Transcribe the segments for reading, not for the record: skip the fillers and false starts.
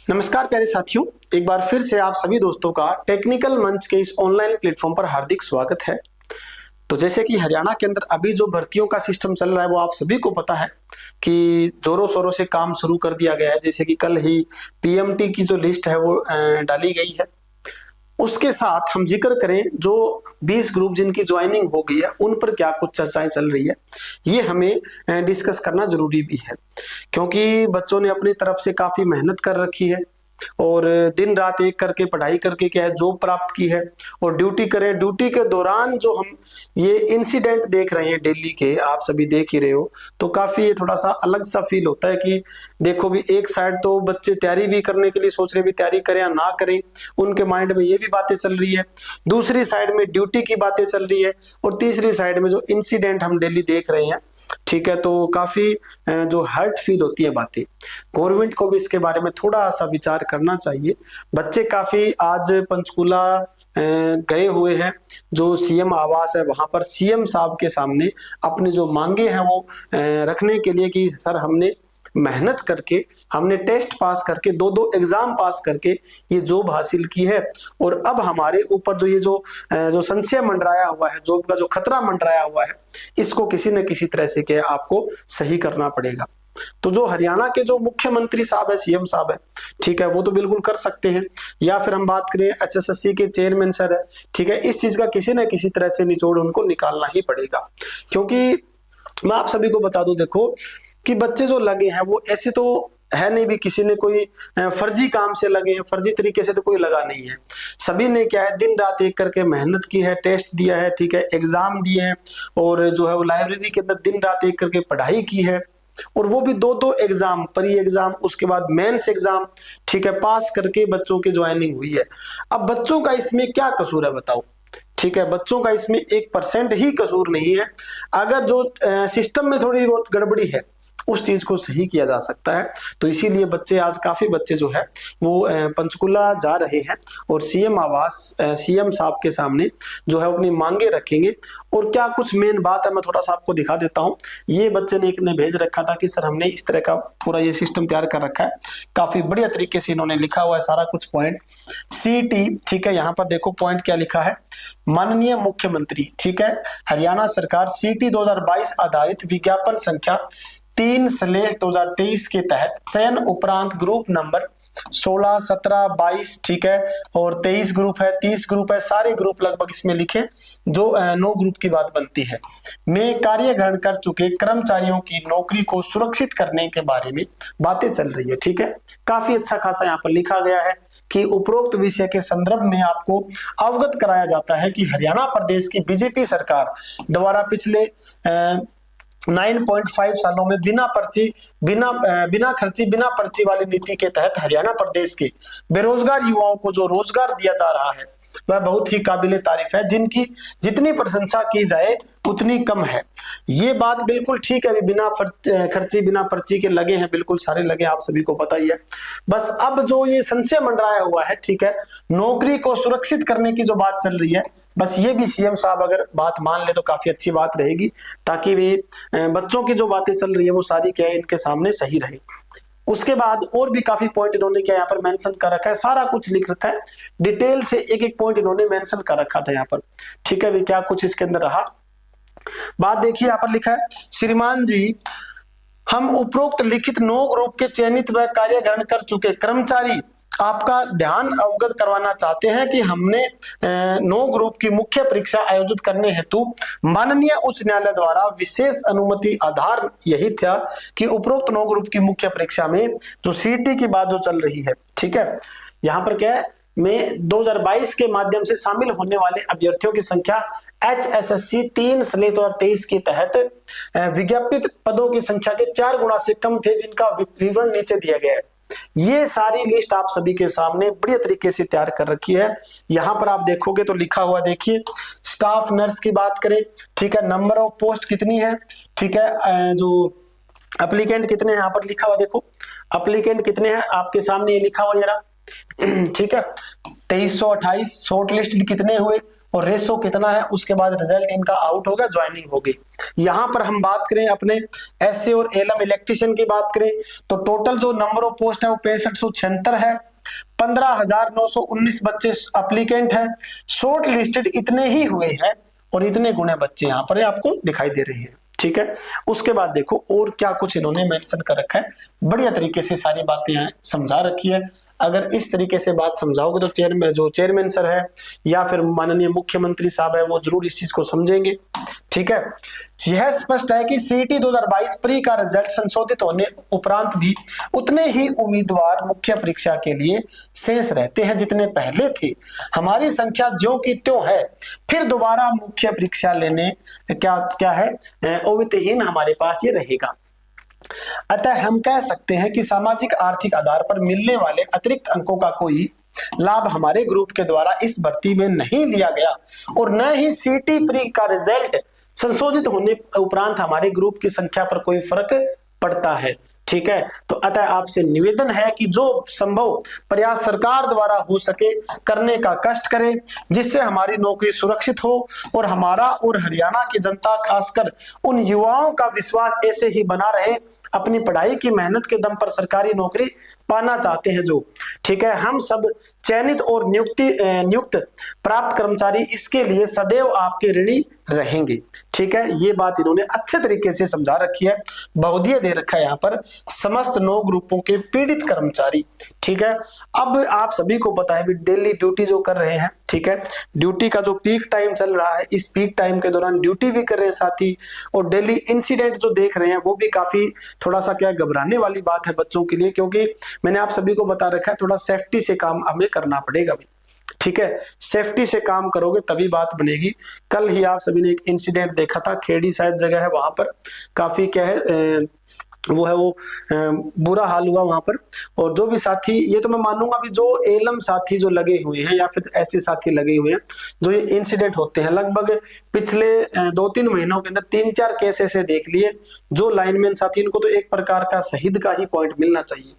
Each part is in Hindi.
नमस्कार प्यारे साथियों, एक बार फिर से आप सभी दोस्तों का टेक्निकल मंच के इस ऑनलाइन प्लेटफॉर्म पर हार्दिक स्वागत है। तो जैसे कि हरियाणा के अंदर अभी जो भर्तियों का सिस्टम चल रहा है वो आप सभी को पता है कि जोरों शोरों से काम शुरू कर दिया गया है। जैसे कि कल ही पीएमटी की जो लिस्ट है वो डाली गई है। उसके साथ हम जिक्र करें जो 20 ग्रुप जिनकी ज्वाइनिंग हो गई है उन पर क्या कुछ चर्चाएं चल रही है, ये हमें डिस्कस करना जरूरी भी है, क्योंकि बच्चों ने अपनी तरफ से काफी मेहनत कर रखी है और दिन रात एक करके पढ़ाई करके क्या है जॉब प्राप्त की है और ड्यूटी करें। ड्यूटी के दौरान जो हम ये इंसिडेंट देख रहे हैं दिल्ली के, आप सभी देख ही रहे हो, तो काफी ये थोड़ा सा अलग सा फील होता है कि देखो भी एक साइड तो बच्चे तैयारी भी करने के लिए सोच रहे भी तैयारी करें या ना करें, उनके माइंड में ये भी बातें चल रही है, दूसरी साइड में ड्यूटी की बातें चल रही है और तीसरी साइड में जो इंसिडेंट हम डेली देख रहे हैं। ठीक है, तो काफी जो हर्ट फील होती है बातें, गवर्नमेंट को भी इसके बारे में थोड़ा सा विचार करना चाहिए। बच्चे काफी आज पंचकूला गए हुए हैं, जो सीएम आवास है वहां पर सीएम साहब के सामने अपनी जो मांगे हैं वो रखने के लिए कि सर हमने मेहनत करके, हमने टेस्ट पास करके, दो एग्जाम पास करके ये जॉब हासिल की है और अब हमारे ऊपर जो ये जो संशय मंडराया हुआ है, जॉब का जो खतरा मंडराया हुआ है, इसको किसी न किसी तरह से क्या आपको सही करना पड़ेगा। तो जो हरियाणा के जो मुख्यमंत्री साहब है, सीएम साहब है, ठीक है, वो तो बिल्कुल कर सकते हैं, या फिर हम बात करें एचएसएससी के चेयरमैन सर है, ठीक है, इस चीज का किसी न किसी तरह से निचोड़ उनको निकालना ही पड़ेगा। क्योंकि मैं आप सभी को बता दूं, देखो कि बच्चे जो लगे हैं वो ऐसे तो है नहीं भी किसी ने कोई फर्जी काम से लगे हैं, फर्जी तरीके से तो कोई लगा नहीं है। सभी ने क्या है दिन रात एक करके मेहनत की है, टेस्ट दिया है, ठीक है, एग्जाम दिए हैं और जो है वो लाइब्रेरी के अंदर दिन रात एक करके पढ़ाई की है और वो भी दो एग्जाम, प्री एग्जाम, उसके बाद मेंस एग्जाम, ठीक है, पास करके बच्चों की ज्वाइनिंग हुई है। अब बच्चों का इसमें क्या कसूर है बताओ? ठीक है, बच्चों का इसमें 1% ही कसूर नहीं है। अगर जो सिस्टम में थोड़ी बहुत गड़बड़ी है उस चीज को सही किया जा सकता है। तो इसीलिए बच्चे आज काफी बच्चे जो है वो पंचकुला जा रहे हैं और सीएम आवास सीएम साहब के सामने जो है अपनी मांगे रखेंगे। और क्या कुछ मेन बात है मैं थोड़ा सा आपको दिखा देता हूं। ये बच्चे ने एक ने भेज रखा था कि सर हमने इस तरह का पूरा ये सिस्टम तैयार कर रखा है, काफी बढ़िया तरीके से इन्होंने लिखा हुआ है सारा कुछ पॉइंट। सीटी, ठीक है, यहाँ पर देखो पॉइंट क्या लिखा है, माननीय मुख्यमंत्री, ठीक है, हरियाणा सरकार सीटी 2022 आधारित विज्ञापन संख्या 3/2023 के तहत चयन उपरांत ग्रुप नंबर 16, 17, 22, ठीक है, और 23 ग्रुप है, 30 ग्रुप है, सारे ग्रुप लगभग इसमें लिखे जो 9 ग्रुप की बात बनती है, में कार्य ग्रहण कर चुके कर्मचारियों की नौकरी को सुरक्षित करने के बारे में बातें चल रही है। ठीक है, काफी अच्छा खासा यहाँ पर लिखा गया है कि उपरोक्त विषय के संदर्भ में आपको अवगत कराया जाता है कि हरियाणा प्रदेश की बीजेपी सरकार द्वारा पिछले 9.5 सालों में बिना पर्ची वाली नीति के तहत हरियाणा प्रदेश के बेरोजगार युवाओं को जो रोजगार दिया जा रहा है वह बहुत ही काबिले तारीफ है, जिनकी जितनी प्रशंसा की जाए उतनी कम है। ये बात बिल्कुल ठीक है, बिना खर्ची बिना पर्ची के लगे हैं, बिल्कुल सारे लगे, आप सभी को पता ही है। बस अब जो ये संशय मंडराया हुआ है, ठीक है, नौकरी को सुरक्षित करने की जो बात चल रही है, बस ये भी सीएम साहब अगर बात मान ले तो काफी अच्छी बात रहेगी, ताकि वे बच्चों की जो बातें चल रही है वो सारी क्या है इनके सामने सही रहे। उसके बाद और भी काफी पॉइंट इन्होंने क्या यहाँ पर मेंशन कर रखा है, सारा कुछ लिख रखा है डिटेल से, एक एक पॉइंट इन्होंने मेंशन कर रखा था यहाँ पर। ठीक है, क्या कुछ इसके अंदर रहा, बात देखिए। यहाँ पर लिखा है, श्रीमान जी, हम उपरोक्त लिखित 9 ग्रुप के चयनित व कार्य ग्रहण कर चुके कर्मचारी आपका ध्यान अवगत करवाना चाहते हैं कि हमने 9 ग्रुप की मुख्य परीक्षा आयोजित करने हेतु माननीय उच्च न्यायालय द्वारा विशेष अनुमति आधार यही था कि उपरोक्त 9 ग्रुप की मुख्य परीक्षा में जो सीटी की बात जो चल रही है, ठीक है, यहाँ पर क्या है, में 2022 के माध्यम से शामिल होने वाले अभ्यर्थियों की संख्या HSSC 3/2023 के तहत विज्ञापित पदों की संख्या के 4 गुना से कम थे, जिनका विवरण नीचे दिया गया है। ये सारी लिस्ट आप सभी के सामने बढ़िया तरीके से तैयार कर रखी है। यहां पर आप देखोगे तो लिखा हुआ, देखिए, स्टाफ नर्स की बात करें, ठीक है, नंबर ऑफ पोस्ट कितनी है, ठीक है, जो एप्लीकेंट कितने हैं यहाँ पर लिखा हुआ, देखो एप्लीकेंट कितने हैं आपके सामने ये लिखा हुआ जरा, ठीक है, 2328, शॉर्ट लिस्ट कितने हुए और रेशो कितना है, उसके बाद रिजल्ट इनका आउट होगा, ज्वाइनिंग होगी। यहां पर हम बात करें अपने एसए और एलएम इलेक्ट्रीशियन की बात करें तो टोटल जो नंबर ऑफ पोस्ट है वो 6576 है। 15,919 बच्चे अप्लीकेंट है। शॉर्ट लिस्टेड इतने ही हुए हैं और इतने गुणे बच्चे यहाँ पर आपको दिखाई दे रहे हैं। ठीक है, उसके बाद देखो और क्या कुछ इन्होंने मेंशन कर रखा है, बढ़िया तरीके से सारी बातें यहाँ समझा रखी है। अगर इस तरीके से बात समझाओगे तो चेयरमैन सर है या फिर माननीय मुख्यमंत्री साहब है वो जरूर इस चीज को समझेंगे। ठीक है, यह स्पष्ट है कि सीईटी 2022 प्री का रिजल्ट संशोधित होने उपरांत भी उतने ही उम्मीदवार मुख्य परीक्षा के लिए शेष रहते हैं जितने पहले थे। हमारी संख्या ज्यों की त्यों है, फिर दोबारा मुख्य परीक्षा लेने क्या है अवितहीन हमारे पास ये रहेगा। अतः हम कह सकते हैं कि सामाजिक आर्थिक आधार पर मिलने वाले अतिरिक्त अंकों का कोई लाभ हमारे ग्रुप के द्वारा इस भर्ती में नहीं लिया गया और न ही सीटी प्री का रिजल्ट संशोधित होने उपरांत हमारे ग्रुप की संख्या पर कोई फर्क पड़ता है। ठीक है, तो अतः आपसे निवेदन है कि जो संभव प्रयास सरकार द्वारा हो सके करने का कष्ट करें, जिससे हमारी नौकरी सुरक्षित हो और हमारा और हरियाणा की जनता खासकर उन युवाओं का विश्वास ऐसे ही बना रहे अपनी पढ़ाई की मेहनत के दम पर सरकारी नौकरी पाना चाहते हैं जो। ठीक है, हम सब चयनित और नियुक्त प्राप्त कर्मचारी इसके लिए सदैव आपके ऋणी रहेंगे। ठीक है, ये बात इन्होंने अच्छे तरीके से समझा रखी है, बहुधीय दे रखा है यहाँ पर समस्त 9 ग्रुपों के पीड़ित कर्मचारी। ठीक है, अब आप सभी को पता है डेली ड्यूटी जो कर रहे हैं। ठीक है, ड्यूटी का जो पीक टाइम चल रहा है, इस पीक टाइम के दौरान ड्यूटी भी कर रहे हैं साथी, और डेली इंसिडेंट जो देख रहे हैं वो भी काफी थोड़ा सा क्या घबराने वाली बात है बच्चों के लिए, क्योंकि मैंने आप सभी को बता रखा है थोड़ा सेफ्टी से काम हमें करना पड़ेगा भी। ठीक है, सेफ्टी से काम करोगे तभी बात बनेगी। कल ही आप सभी ने एक इंसिडेंट देखा था, खेड़ी शायद जगह है, वहां पर काफी क्या है वो बुरा हाल हुआ वहां पर। और जो भी साथी, ये तो मैं मानूंगा भी जो एलम साथी जो लगे हुए हैं या फिर ऐसे साथी लगे हुए हैं जो ये इंसिडेंट होते हैं, लगभग पिछले 2-3 महीनों के अंदर 3-4 केस ऐसे देख लिए जो लाइनमैन साथी, इनको तो एक प्रकार का शहीद का ही पॉइंट मिलना चाहिए,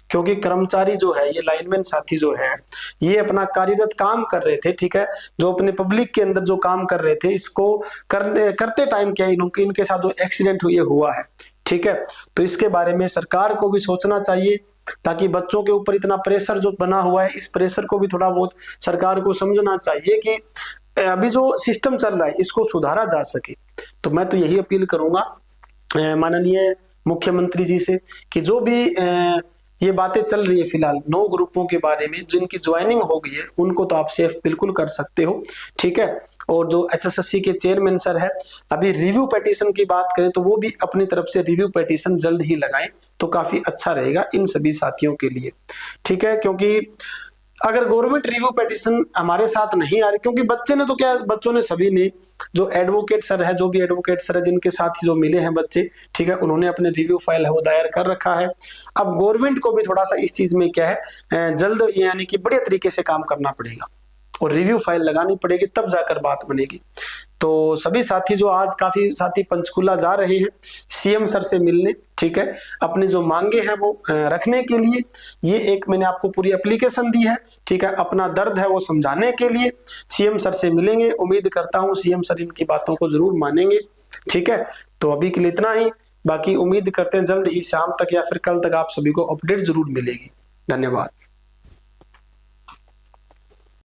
क्योंकि कर्मचारी जो है ये लाइनमैन साथी जो है ये अपना कार्यरत काम कर रहे थे। ठीक है, जो अपने पब्लिक के अंदर जो काम कर रहे थे इसको करते टाइम क्या इनके साथ जो एक्सीडेंट हुआ है। ठीक है, तो इसके बारे में सरकार को भी सोचना चाहिए, ताकि बच्चों के ऊपर इतना प्रेशर जो बना हुआ है इस प्रेशर को भी थोड़ा बहुत सरकार को समझना चाहिए कि अभी जो सिस्टम चल रहा है इसको सुधारा जा सके। तो मैं तो यही अपील करूंगा माननीय मुख्यमंत्री जी से कि जो भी ये बातें चल रही है फिलहाल 9 ग्रुपों के बारे में जिनकी ज्वाइनिंग हो गई है उनको तो आप सेफ बिल्कुल कर सकते हो। ठीक है, और जो एचएसएससी के चेयरमैन सर है, अभी रिव्यू पिटीशन की बात करें तो वो भी अपनी तरफ से रिव्यू पिटीशन जल्द ही लगाएं तो काफी अच्छा रहेगा इन सभी साथियों के लिए। ठीक है, क्योंकि अगर गवर्नमेंट रिव्यू पिटीशन हमारे साथ नहीं आ रही, क्योंकि बच्चों ने सभी ने जो एडवोकेट सर है, जो भी एडवोकेट सर है जिनके साथ जो मिले हैं बच्चे, ठीक है, उन्होंने अपने रिव्यू फाइल है वो दायर कर रखा है। अब गवर्नमेंट को भी थोड़ा सा इस चीज में क्या है जल्द यानी कि बढ़िया तरीके से काम करना पड़ेगा और रिव्यू फाइल लगानी पड़ेगी, तब जाकर बात बनेगी। तो सभी साथी जो आज काफी साथी पंचकुला जा रहे हैं सीएम सर से मिलने, ठीक है, अपनी जो मांगे हैं वो रखने के लिए, ये एक मैंने आपको पूरी एप्लीकेशन दी है। ठीक है, अपना दर्द है वो समझाने के लिए सीएम सर से मिलेंगे। उम्मीद करता हूं सीएम सर इनकी बातों को जरूर मानेंगे। ठीक है, तो अभी के लिए इतना ही, बाकी उम्मीद करते हैं जल्द ही शाम तक या फिर कल तक आप सभी को अपडेट जरूर मिलेगी। धन्यवाद।